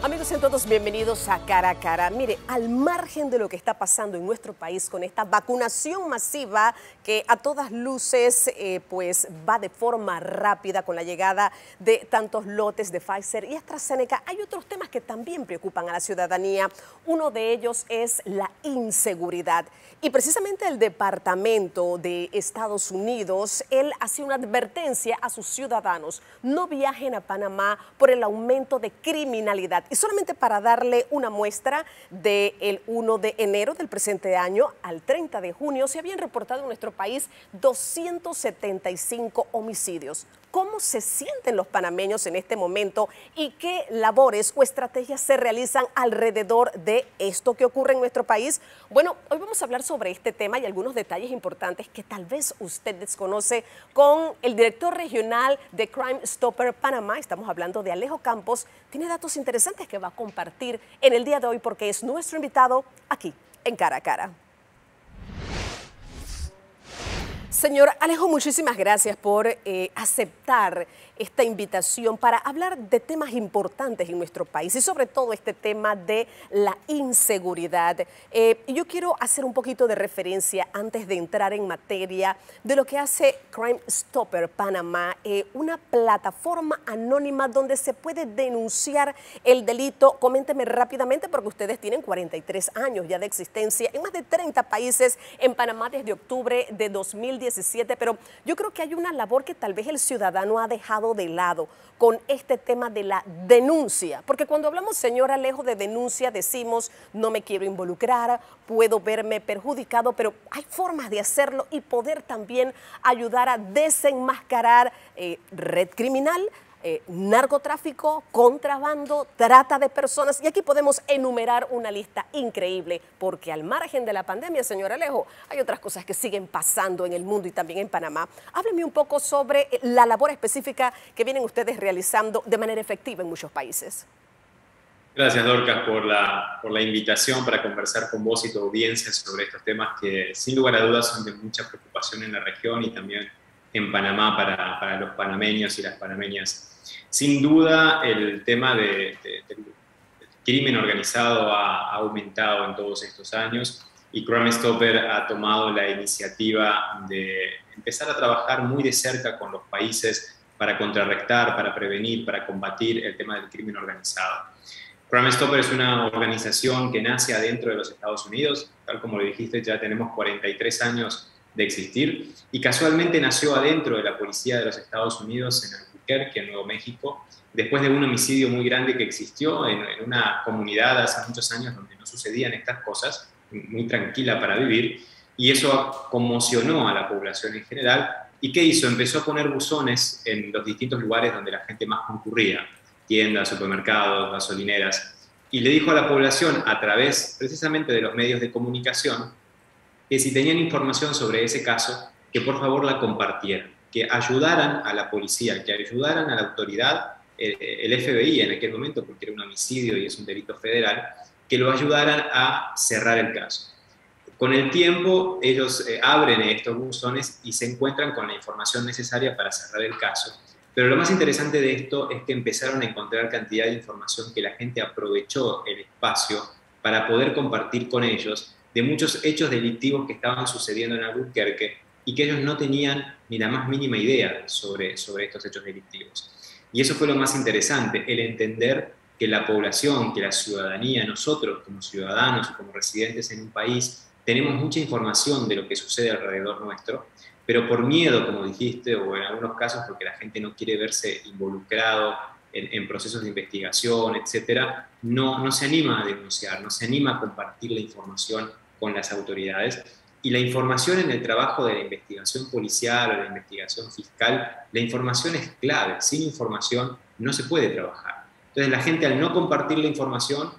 Amigos, sean todos bienvenidos a Cara a Cara. Mire, al margen de lo que está pasando en nuestro país con esta vacunación masiva que a todas luces pues va de forma rápida con la llegada de tantos lotes de Pfizer y AstraZeneca, hay otros temas que también preocupan a la ciudadanía. Uno de ellos es la inseguridad. Y precisamente el Departamento de Estados Unidos, él hace una advertencia a sus ciudadanos: no viajen a Panamá por el aumento de criminalidad. Y solamente para darle una muestra, del 1 de enero del presente año al 30 de junio se habían reportado en nuestro país 275 homicidios. ¿Cómo se sienten los panameños en este momento y qué labores o estrategias se realizan alrededor de esto que ocurre en nuestro país? Bueno, hoy vamos a hablar sobre este tema y algunos detalles importantes que tal vez usted desconoce con el director regional de Crime Stopper Panamá. Estamos hablando de Alejo Campos. Tiene datos interesantes que va a compartir en el día de hoy porque es nuestro invitado aquí en Cara a Cara. Señor Alejo, muchísimas gracias por aceptar esta invitación para hablar de temas importantes en nuestro país y sobre todo este tema de la inseguridad. Yo quiero hacer un poquito de referencia antes de entrar en materia de lo que hace Crime Stopper Panamá, una plataforma anónima donde se puede denunciar el delito. Coménteme rápidamente porque ustedes tienen 43 años ya de existencia en más de 30 países, en Panamá desde octubre de 2017, pero yo creo que hay una labor que tal vez el ciudadano ha dejado de lado con este tema de la denuncia, porque cuando hablamos, señor Alejo, de denuncia decimos: no me quiero involucrar, puedo verme perjudicado, pero hay formas de hacerlo y poder también ayudar a desenmascarar red criminal, narcotráfico, contrabando, trata de personas, y aquí podemos enumerar una lista increíble, porque al margen de la pandemia, señor Alejo, hay otras cosas que siguen pasando en el mundo y también en Panamá. Hábleme un poco sobre la labor específica que vienen ustedes realizando de manera efectiva en muchos países. Gracias, Dorcas, por la invitación para conversar con vos y tu audiencia sobre estos temas que, sin lugar a dudas, son de mucha preocupación en la región y también en Panamá para los panameños y las panameñas. Sin duda, el tema del crimen organizado ha aumentado en todos estos años y Crime Stopper ha tomado la iniciativa de empezar a trabajar muy de cerca con los países para contrarrestar, para prevenir, para combatir el tema del crimen organizado. Crime Stopper es una organización que nace adentro de los Estados Unidos, tal como lo dijiste, ya tenemos 43 años de existir, y casualmente nació adentro de la policía de los Estados Unidos en Albuquerque, en Nuevo México, después de un homicidio muy grande que existió en una comunidad hace muchos años donde no sucedían estas cosas, muy tranquila para vivir, y eso conmocionó a la población en general. ¿Y qué hizo? Empezó a poner buzones en los distintos lugares donde la gente más concurría, tiendas, supermercados, gasolineras, y le dijo a la población, a través precisamente de los medios de comunicación, que si tenían información sobre ese caso, que por favor la compartieran, que ayudaran a la policía, que ayudaran a la autoridad, el FBI en aquel momento, porque era un homicidio y es un delito federal, que lo ayudaran a cerrar el caso. Con el tiempo, ellos abren estos buzones y se encuentran con la información necesaria para cerrar el caso. Pero lo más interesante de esto es que empezaron a encontrar cantidad de información que la gente aprovechó el espacio para poder compartir con ellos de muchos hechos delictivos que estaban sucediendo en Albuquerque y que ellos no tenían ni la más mínima idea sobre estos hechos delictivos. Y eso fue lo más interesante, el entender que la población, que la ciudadanía, nosotros como ciudadanos y como residentes en un país, tenemos mucha información de lo que sucede alrededor nuestro, pero por miedo, como dijiste, o en algunos casos porque la gente no quiere verse involucrado en procesos de investigación, etcétera, no se anima a denunciar, no se anima a compartir la información con las autoridades. Y la información en el trabajo de la investigación policial o la investigación fiscal, la información es clave. Sin información no se puede trabajar. Entonces la gente, al no compartir la información,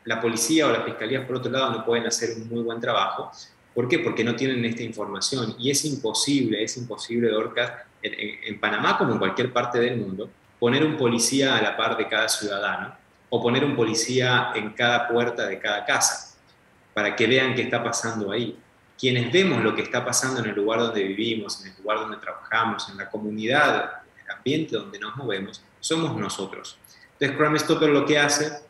la policía o las fiscalías, por otro lado, no pueden hacer un muy buen trabajo. ¿Por qué? Porque no tienen esta información. Y es imposible, Dorcas, en Panamá como en cualquier parte del mundo, poner un policía a la par de cada ciudadano o poner un policía en cada puerta de cada casa para que vean qué está pasando ahí. Quienes vemos lo que está pasando en el lugar donde vivimos, en el lugar donde trabajamos, en la comunidad, en el ambiente donde nos movemos, somos nosotros. Entonces Crime Stopper lo que hace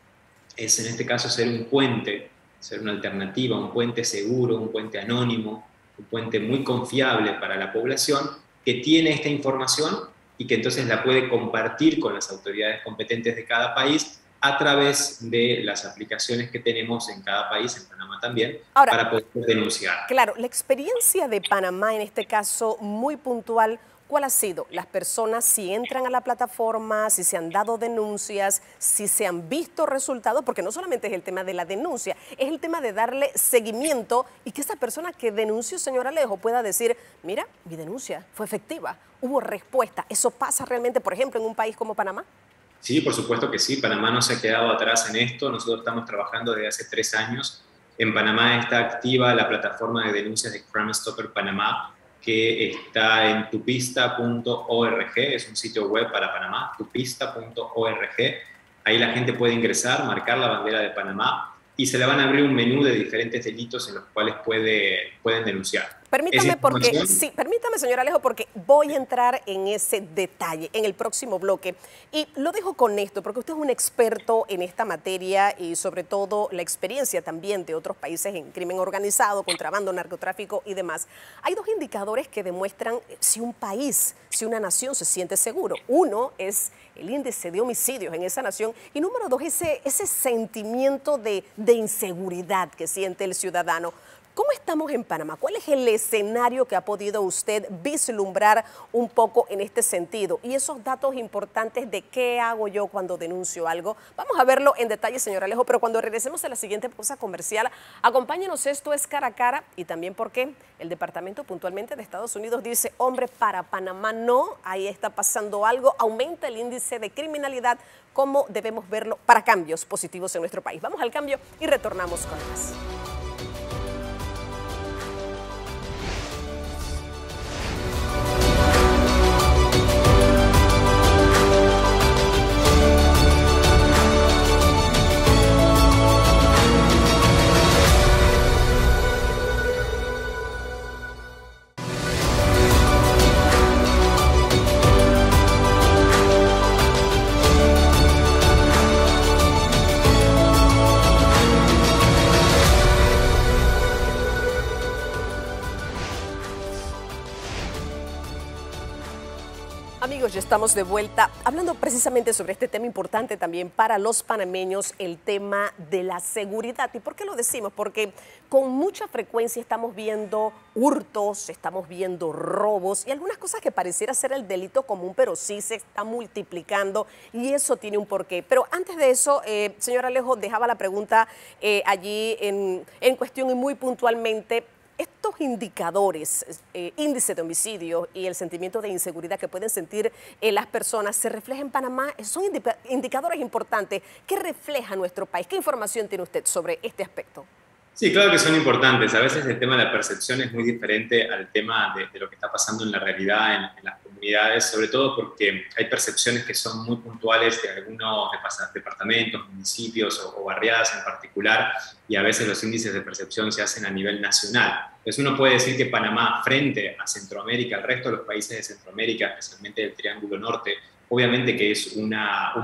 es en este caso ser un puente, ser una alternativa, un puente seguro, un puente anónimo, un puente muy confiable para la población que tiene esta información y que entonces la puede compartir con las autoridades competentes de cada país a través de las aplicaciones que tenemos en cada país, en Panamá también, Ahora, para poder denunciar. claro, la experiencia de Panamá en este caso muy puntual, ¿cuál ha sido? Las personas si entran a la plataforma, si se han dado denuncias, si se han visto resultados, porque no solamente es el tema de la denuncia, es el tema de darle seguimiento y que esa persona que denunció, señor Alejo, pueda decir, mira, mi denuncia fue efectiva, hubo respuesta. ¿Eso pasa realmente, por ejemplo, en un país como Panamá? Sí, por supuesto que sí. Panamá no se ha quedado atrás en esto. Nosotros estamos trabajando desde hace 3 años. En Panamá está activa la plataforma de denuncias de Crime Stopper Panamá, que está en tupista.org. Es un sitio web para Panamá, tupista.org. Ahí la gente puede ingresar, marcar la bandera de Panamá y se le van a abrir un menú de diferentes delitos en los cuales pueden denunciar. Permítame porque, sí, permítame, señor Alejo, porque voy a entrar en ese detalle en el próximo bloque. Y lo dejo con esto, porque usted es un experto en esta materia y sobre todo la experiencia también de otros países en crimen organizado, contrabando, narcotráfico y demás. Hay 2 indicadores que demuestran si un país, si una nación se siente seguro. Uno es el índice de homicidios en esa nación y número 2, ese sentimiento de inseguridad que siente el ciudadano. ¿Cómo estamos en Panamá? ¿Cuál es el escenario que ha podido usted vislumbrar un poco en este sentido? Y esos datos importantes de qué hago yo cuando denuncio algo. Vamos a verlo en detalle, señor Alejo, pero cuando regresemos a la siguiente pausa comercial, acompáñenos, esto es Cara a Cara y también porque el departamento puntualmente de Estados Unidos dice, hombre, para Panamá no, ahí está pasando algo, aumenta el índice de criminalidad, ¿cómo debemos verlo para cambios positivos en nuestro país? Vamos al cambio y retornamos con más. Amigos, ya estamos de vuelta hablando precisamente sobre este tema importante también para los panameños, el tema de la seguridad. ¿Y por qué lo decimos? Porque con mucha frecuencia estamos viendo hurtos, estamos viendo robos y algunas cosas que pareciera ser el delito común, pero sí se está multiplicando y eso tiene un porqué. Pero antes de eso, señor Alejo, dejaba la pregunta allí en cuestión y muy puntualmente. Estos indicadores, índice de homicidio y el sentimiento de inseguridad que pueden sentir las personas, ¿se refleja en Panamá? Son indicadores importantes. ¿Qué refleja nuestro país? ¿Qué información tiene usted sobre este aspecto? Sí, claro que son importantes. A veces el tema de la percepción es muy diferente al tema de lo que está pasando en la realidad en las comunidades, sobre todo porque hay percepciones que son muy puntuales de algunos departamentos, municipios o barriadas en particular, y a veces los índices de percepción se hacen a nivel nacional. Entonces uno puede decir que Panamá, frente a Centroamérica, al resto de los países de Centroamérica, especialmente del Triángulo Norte, obviamente que es un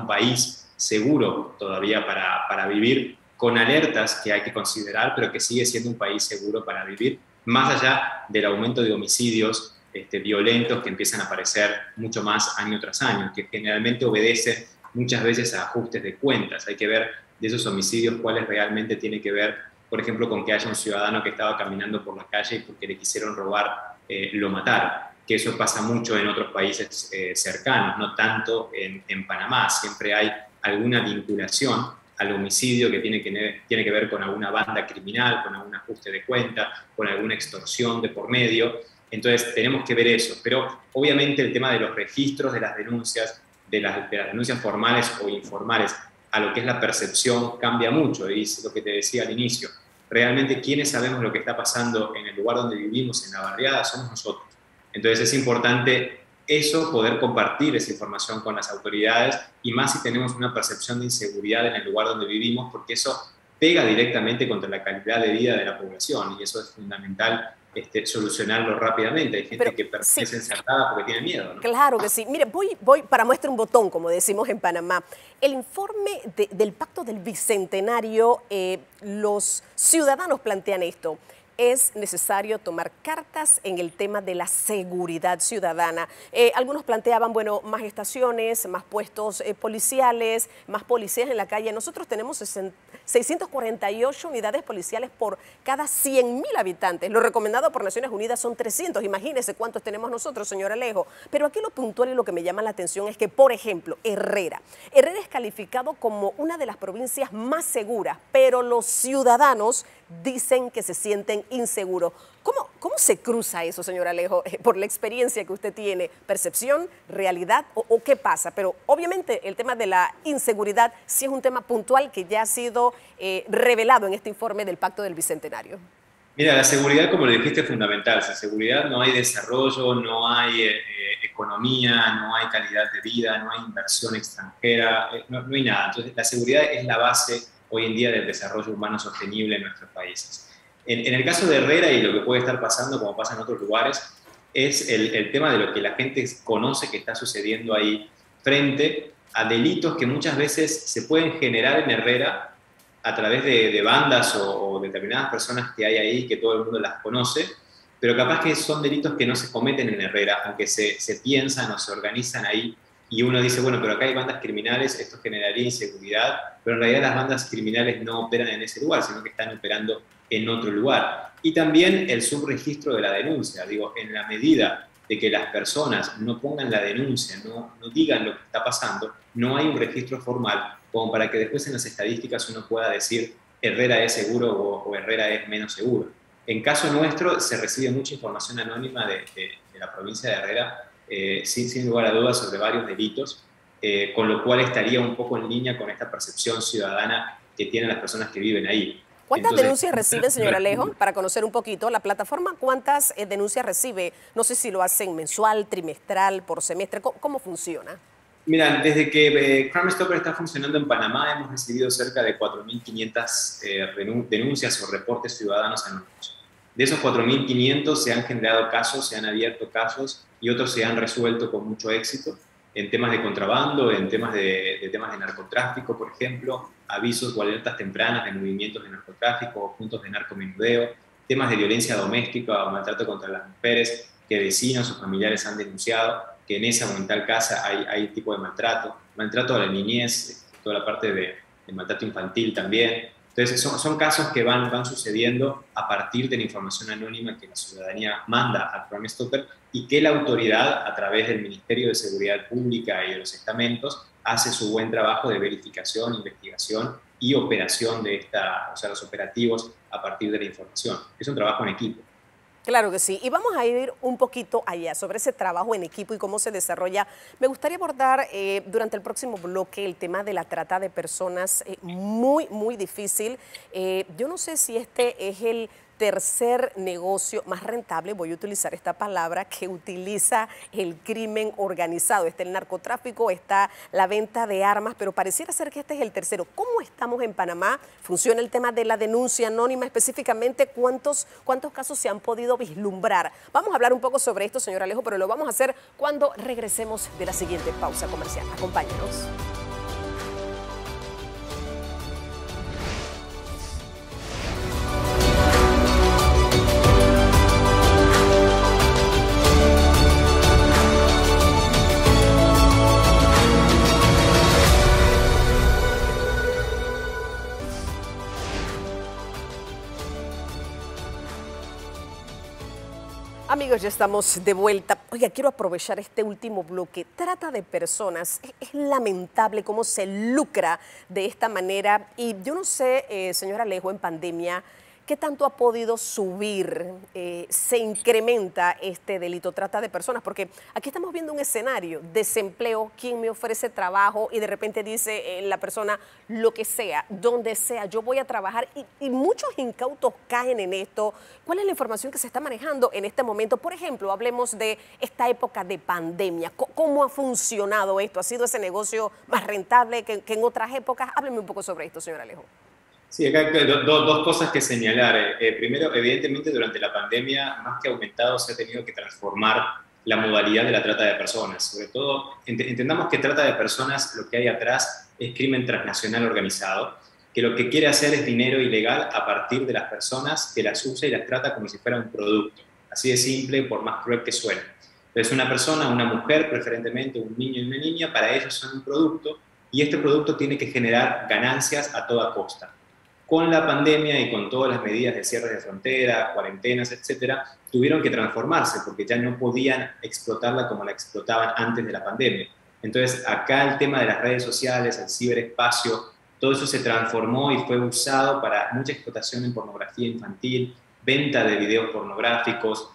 país seguro todavía para vivir, con alertas que hay que considerar, pero que sigue siendo un país seguro para vivir, más allá del aumento de homicidios violentos que empiezan a aparecer mucho más año tras año, que generalmente obedecen muchas veces a ajustes de cuentas. Hay que ver de esos homicidios cuáles realmente tienen que ver, por ejemplo, con que haya un ciudadano que estaba caminando por la calle y porque le quisieron robar, lo mataron, que eso pasa mucho en otros países cercanos, no tanto en Panamá. Siempre hay alguna vinculación al homicidio que tiene que ver con alguna banda criminal, con algún ajuste de cuenta, con alguna extorsión de por medio. Entonces tenemos que ver eso. Pero obviamente el tema de los registros de las denuncias, de las denuncias formales o informales, a lo que es la percepción cambia mucho. Y es lo que te decía al inicio. Realmente quienes sabemos lo que está pasando en el lugar donde vivimos, en la barriada, somos nosotros. Entonces es importante eso, poder compartir esa información con las autoridades y más si tenemos una percepción de inseguridad en el lugar donde vivimos, porque eso pega directamente contra la calidad de vida de la población y eso es fundamental solucionarlo rápidamente. Hay gente que sí, permanece encerrada porque tiene miedo, ¿no? claro que sí. Mire, voy para muestra un botón, como decimos en Panamá. El informe del Pacto del Bicentenario, los ciudadanos plantean esto. Es necesario tomar cartas en el tema de la seguridad ciudadana. Algunos planteaban, bueno, más estaciones, más puestos policiales, más policías en la calle. Nosotros tenemos 648 unidades policiales por cada 100.000 habitantes. Lo recomendado por Naciones Unidas son 300. Imagínense cuántos tenemos nosotros, señor Alejo. Pero aquí lo puntual y lo que me llama la atención es que, por ejemplo, Herrera es calificado como una de las provincias más seguras, pero los ciudadanos dicen que se sienten inseguros. ¿Cómo se cruza eso, señor Alejo, por la experiencia que usted tiene? ¿Percepción, realidad o qué pasa? Pero obviamente el tema de la inseguridad sí es un tema puntual que ya ha sido revelado en este informe del Pacto del Bicentenario. Mira, la seguridad, como lo dijiste, es fundamental. Sin seguridad no hay desarrollo, no hay economía, no hay calidad de vida, no hay inversión extranjera, no hay nada. Entonces, la seguridad es la base hoy en día del desarrollo humano sostenible en nuestros países. En el caso de Herrera y lo que puede estar pasando, como pasa en otros lugares, es el tema de lo que la gente conoce que está sucediendo ahí frente a delitos que muchas veces se pueden generar en Herrera a través de bandas o determinadas personas que hay ahí, que todo el mundo las conoce, pero capaz que son delitos que no se cometen en Herrera, aunque se piensan o se organizan ahí, y uno dice, bueno, pero acá hay bandas criminales, esto generaría inseguridad, pero en realidad las bandas criminales no operan en ese lugar, sino que están operando en otro lugar. Y también el subregistro de la denuncia, digo, en la medida de que las personas no pongan la denuncia, no digan lo que está pasando, no hay un registro formal como para que después en las estadísticas uno pueda decir Herrera es seguro o Herrera es menos seguro. En caso nuestro se recibe mucha información anónima de la provincia de Herrera, sin lugar a dudas, sobre varios delitos, con lo cual estaría un poco en línea con esta percepción ciudadana que tienen las personas que viven ahí. ¿Cuántas denuncias reciben, señor Alejo? Para conocer un poquito la plataforma, ¿cuántas denuncias recibe? No sé si lo hacen mensual, trimestral, por semestre. ¿Cómo funciona? Mira, desde que Crime Stopper está funcionando en Panamá hemos recibido cerca de 4.500 denuncias o reportes ciudadanos anónimos. De esos 4.500 se han generado casos, se han abierto casos y otros se han resuelto con mucho éxito en temas de contrabando, en temas de narcotráfico, por ejemplo, avisos o alertas tempranas de movimientos de narcotráfico o puntos de narcomenudeo, temas de violencia doméstica o maltrato contra las mujeres que vecinos o familiares han denunciado, que en esa o en tal casa hay tipo de maltrato a la niñez, toda la parte de maltrato infantil también. Entonces son casos que van sucediendo a partir de la información anónima que la ciudadanía manda a Crime Stopper y que la autoridad, a través del Ministerio de Seguridad Pública y de los estamentos, hace su buen trabajo de verificación, investigación y operación de los operativos a partir de la información. Es un trabajo en equipo. Claro que sí. Y vamos a ir un poquito allá sobre ese trabajo en equipo y cómo se desarrolla. Me gustaría abordar durante el próximo bloque el tema de la trata de personas, muy difícil. Yo no sé si este es el tercer negocio más rentable, voy a utilizar esta palabra, que utiliza el crimen organizado. Está el narcotráfico, está la venta de armas, pero pareciera ser que este es el tercero. ¿Cómo estamos en Panamá? ¿Funciona el tema de la denuncia anónima específicamente? ¿Cuántos casos se han podido vislumbrar? Vamos a hablar un poco sobre esto, señor Alejo, pero lo vamos a hacer cuando regresemos de la siguiente pausa comercial. Acompáñenos. Amigos, ya estamos de vuelta. Oiga, quiero aprovechar este último bloque. Trata de personas. Es lamentable cómo se lucra de esta manera. Y yo no sé, señor Alejo, en pandemia, ¿qué tanto ha podido subir, se incrementa este delito, trata de personas? Porque aquí estamos viendo un escenario, desempleo, ¿quién me ofrece trabajo? Y de repente dice la persona, lo que sea, donde sea, yo voy a trabajar. Y muchos incautos caen en esto. ¿Cuál es la información que se está manejando en este momento? Por ejemplo, hablemos de esta época de pandemia. ¿Cómo ha funcionado esto? ¿Ha sido ese negocio más rentable que en otras épocas? Hábleme un poco sobre esto, señor Alejo. Sí, acá dos cosas que señalar. Primero, evidentemente, durante la pandemia, más que aumentado, se ha tenido que transformar la modalidad de la trata de personas. Sobre todo, entendamos que trata de personas, lo que hay atrás es crimen transnacional organizado, que lo que quiere hacer es dinero ilegal a partir de las personas que las usa y las trata como si fuera un producto. Así de simple, por más cruel que suene. Entonces, una persona, una mujer, preferentemente un niño y una niña, para ellos son un producto y este producto tiene que generar ganancias a toda costa. Con la pandemia y con todas las medidas de cierre de fronteras, cuarentenas, etcétera, tuvieron que transformarse porque ya no podían explotarla como la explotaban antes de la pandemia. Entonces, acá el tema de las redes sociales, el ciberespacio, todo eso se transformó y fue usado para mucha explotación en pornografía infantil, venta de videos pornográficos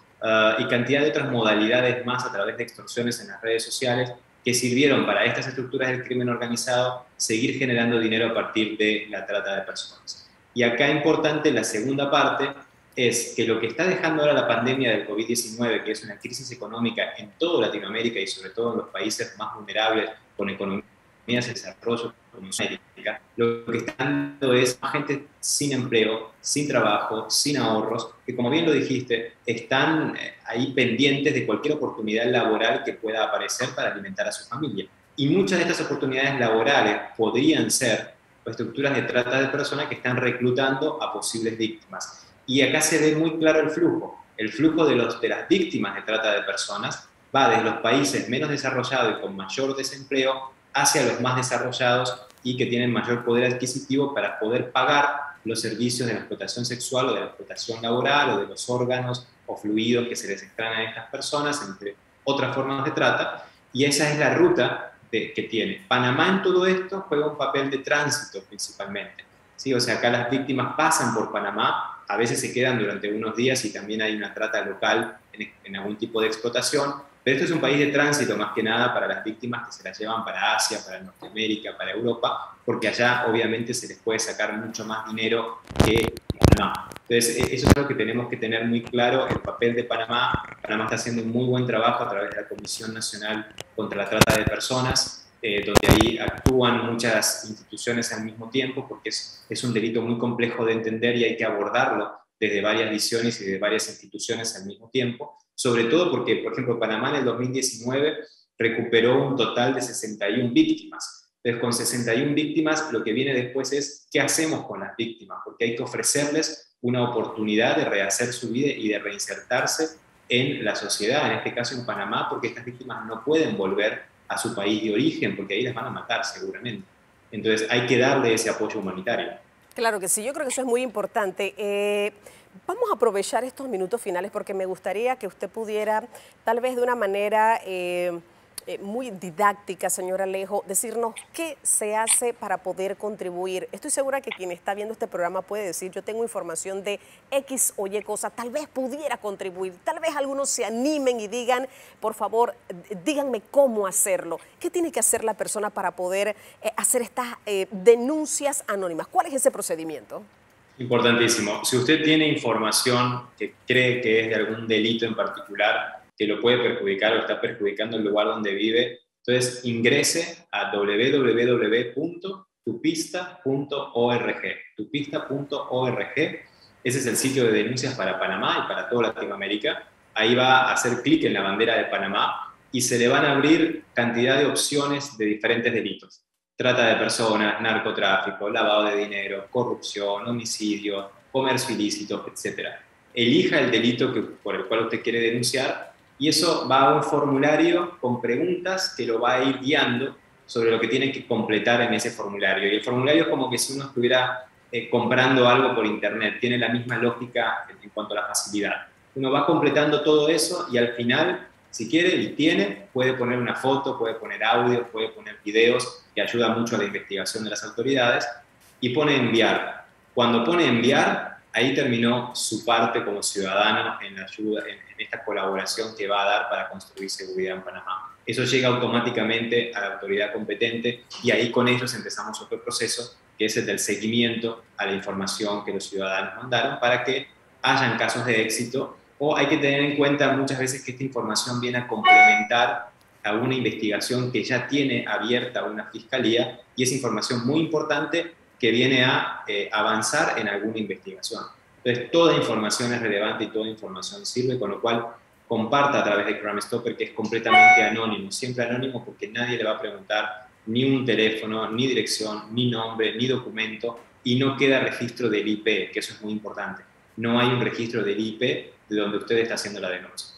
y cantidad de otras modalidades más a través de extorsiones en las redes sociales que sirvieron para estas estructuras del crimen organizado seguir generando dinero a partir de la trata de personas. Y acá importante la segunda parte es que lo que está dejando ahora la pandemia del COVID-19, que es una crisis económica en toda Latinoamérica y sobre todo en los países más vulnerables con economías de desarrollo como América, lo que está dando es más gente sin empleo, sin trabajo, sin ahorros, que como bien lo dijiste, están ahí pendientes de cualquier oportunidad laboral que pueda aparecer para alimentar a su familia. Y muchas de estas oportunidades laborales podrían ser estructuras de trata de personas que están reclutando a posibles víctimas. Y acá se ve muy claro el flujo. El flujo de las víctimas de trata de personas va desde los países menos desarrollados y con mayor desempleo hacia los más desarrollados y que tienen mayor poder adquisitivo para poder pagar los servicios de la explotación sexual o de la explotación laboral o de los órganos o fluidos que se les extraen a estas personas, entre otras formas de trata. Y esa es la ruta que tiene. Panamá en todo esto juega un papel de tránsito principalmente. ¿Sí? O sea, acá las víctimas pasan por Panamá, a veces se quedan durante unos días y también hay una trata local en algún tipo de explotación, pero esto es un país de tránsito más que nada para las víctimas que se las llevan para Asia, para Norteamérica, para Europa, porque allá obviamente se les puede sacar mucho más dinero que en Panamá. Entonces, eso es lo que tenemos que tener muy claro, el papel de Panamá. Panamá está haciendo un muy buen trabajo a través de la Comisión Nacional contra la Trata de Personas, donde ahí actúan muchas instituciones al mismo tiempo, porque es un delito muy complejo de entender y hay que abordarlo desde varias visiones y de varias instituciones al mismo tiempo, sobre todo porque, por ejemplo, Panamá en el 2019 recuperó un total de 61 víctimas. Entonces, con 61 víctimas, lo que viene después es qué hacemos con las víctimas, porque hay que ofrecerles una oportunidad de rehacer su vida y de reinsertarse en la sociedad, en este caso en Panamá, porque estas víctimas no pueden volver a su país de origen, porque ahí las van a matar seguramente. Entonces hay que darle ese apoyo humanitario. Claro que sí, yo creo que eso es muy importante. Vamos a aprovechar estos minutos finales porque me gustaría que usted pudiera, tal vez de una manera muy didáctica, señor Alejo, decirnos qué se hace para poder contribuir. Estoy segura que quien está viendo este programa puede decir, yo tengo información de X o Y cosa, tal vez pudiera contribuir, tal vez algunos se animen y digan, por favor, díganme cómo hacerlo. ¿Qué tiene que hacer la persona para poder hacer estas denuncias anónimas? ¿Cuál es ese procedimiento? Importantísimo. Si usted tiene información que cree que es de algún delito en particular, que lo puede perjudicar o está perjudicando el lugar donde vive, entonces ingrese a www.tupista.org. Tupista.org, ese es el sitio de denuncias para Panamá y para toda Latinoamérica. Ahí va a hacer clic en la bandera de Panamá y se le van a abrir cantidad de opciones de diferentes delitos. Trata de personas, narcotráfico, lavado de dinero, corrupción, homicidio, comercio ilícito, etc. Elija el delito por el cual usted quiere denunciar y eso va a un formulario con preguntas que lo va a ir guiando sobre lo que tiene que completar en ese formulario. Y el formulario es como que si uno estuviera comprando algo por internet, tiene la misma lógica en cuanto a la facilidad. Uno va completando todo eso y al final, si quiere y tiene, puede poner una foto, puede poner audio, puede poner videos, que ayuda mucho a la investigación de las autoridades, y pone enviar. Cuando pone enviar, ahí terminó su parte como ciudadano en la ayuda, en esta colaboración que va a dar para construir seguridad en Panamá. Eso llega automáticamente a la autoridad competente y ahí con ellos empezamos otro proceso que es el del seguimiento a la información que los ciudadanos mandaron para que hayan casos de éxito, o hay que tener en cuenta muchas veces que esta información viene a complementar a una investigación que ya tiene abierta una fiscalía y es información muy importante que viene a avanzar en alguna investigación. Entonces, toda información es relevante y toda información sirve, con lo cual comparta a través de Crime Stopper, que es completamente anónimo, siempre anónimo, porque nadie le va a preguntar ni un teléfono, ni dirección, ni nombre, ni documento, y no queda registro del IP, que eso es muy importante. No hay un registro del IP de donde usted está haciendo la denuncia.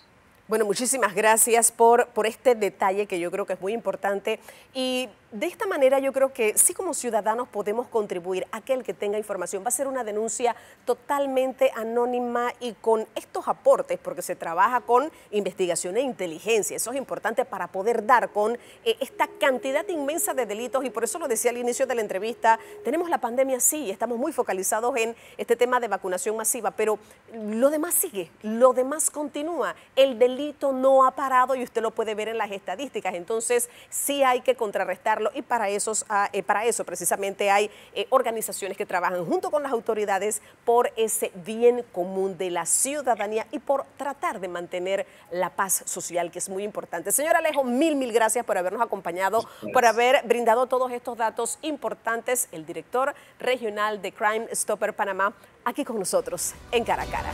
Bueno, muchísimas gracias por este detalle que yo creo que es muy importante, y de esta manera yo creo que sí, como ciudadanos podemos contribuir. Aquel que tenga información va a ser una denuncia totalmente anónima y con estos aportes, porque se trabaja con investigación e inteligencia. Eso es importante para poder dar con esta cantidad inmensa de delitos, y por eso lo decía al inicio de la entrevista, tenemos la pandemia, sí, estamos muy focalizados en este tema de vacunación masiva, pero lo demás sigue, lo demás continúa. El delito no ha parado y usted lo puede ver en las estadísticas. Entonces sí hay que contrarrestarlo, y para eso precisamente hay organizaciones que trabajan junto con las autoridades por ese bien común de la ciudadanía y por tratar de mantener la paz social, que es muy importante. Señor Alejo, mil gracias por habernos acompañado, por haber brindado todos estos datos importantes. El director regional de Crime Stopper Panamá, aquí con nosotros en Cara a Cara.